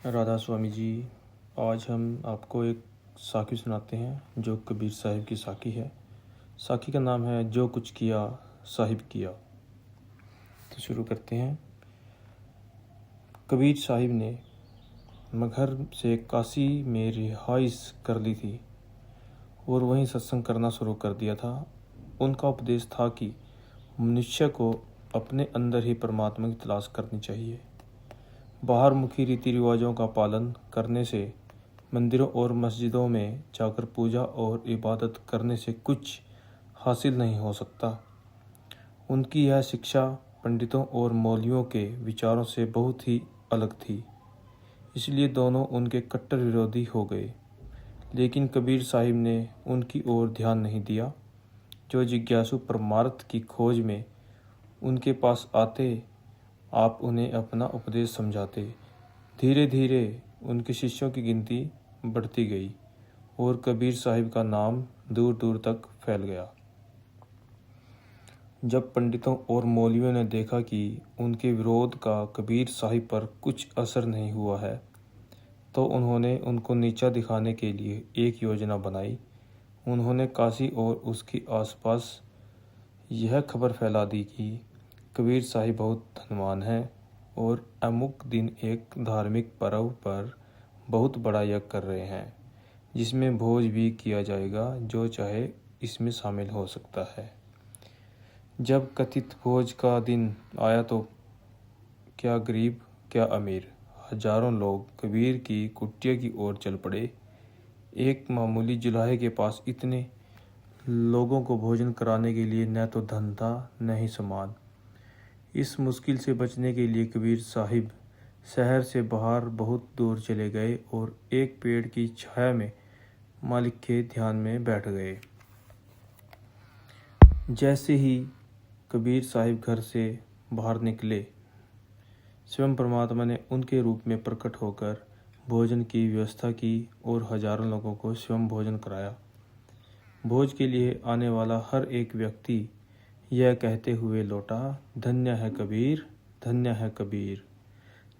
राधा स्वामी जी, आज हम आपको एक साखी सुनाते हैं जो कबीर साहिब की साखी है। साखी का नाम है जो कुछ किया साहिब किया। तो शुरू करते हैं। कबीर साहिब ने मगहर से काशी में रिहाइश कर ली थी और वहीं सत्संग करना शुरू कर दिया था। उनका उपदेश था कि मनुष्य को अपने अंदर ही परमात्मा की तलाश करनी चाहिए। बाहर मुखी रीति रिवाजों का पालन करने से, मंदिरों और मस्जिदों में जाकर पूजा और इबादत करने से कुछ हासिल नहीं हो सकता। उनकी यह शिक्षा पंडितों और मौलवियों के विचारों से बहुत ही अलग थी, इसलिए दोनों उनके कट्टर विरोधी हो गए। लेकिन कबीर साहिब ने उनकी ओर ध्यान नहीं दिया। जो जिज्ञासु परमार्थ की खोज में उनके पास आते, आप उन्हें अपना उपदेश समझाते। धीरे धीरे उनके शिष्यों की गिनती बढ़ती गई और कबीर साहिब का नाम दूर दूर तक फैल गया। जब पंडितों और मौलवियों ने देखा कि उनके विरोध का कबीर साहिब पर कुछ असर नहीं हुआ है, तो उन्होंने उनको नीचा दिखाने के लिए एक योजना बनाई। उन्होंने काशी और उसके आसपास यह खबर फैला दी कि कबीर साहिब बहुत धनवान हैं और अमुक दिन एक धार्मिक पर्व पर बहुत बड़ा यज्ञ कर रहे हैं, जिसमें भोज भी किया जाएगा। जो चाहे इसमें शामिल हो सकता है। जब कथित भोज का दिन आया तो क्या गरीब क्या अमीर, हजारों लोग कबीर की कुटिया की ओर चल पड़े। एक मामूली जुलाहे के पास इतने लोगों को भोजन कराने के लिए न तो धन था न ही सामान। इस मुश्किल से बचने के लिए कबीर साहिब शहर से बाहर बहुत दूर चले गए और एक पेड़ की छाया में मालिक के ध्यान में बैठ गए। जैसे ही कबीर साहिब घर से बाहर निकले, स्वयं परमात्मा ने उनके रूप में प्रकट होकर भोजन की व्यवस्था की और हजारों लोगों को स्वयं भोजन कराया। भोज के लिए आने वाला हर एक व्यक्ति यह कहते हुए लौटा, धन्य है कबीर, धन्य है कबीर।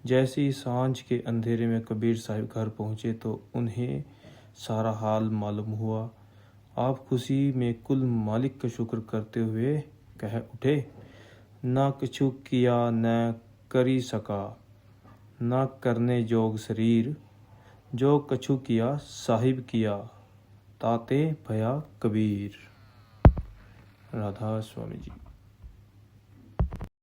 जैसे ही सांझ के अंधेरे में कबीर साहिब घर पहुंचे तो उन्हें सारा हाल मालूम हुआ। आप खुशी में कुल मालिक का शुक्र करते हुए कह उठे, ना कछु किया न करी सका, ना करने जोग शरीर, जो कछु किया साहिब किया, ताते भया कबीर। राधा स्वामी जी।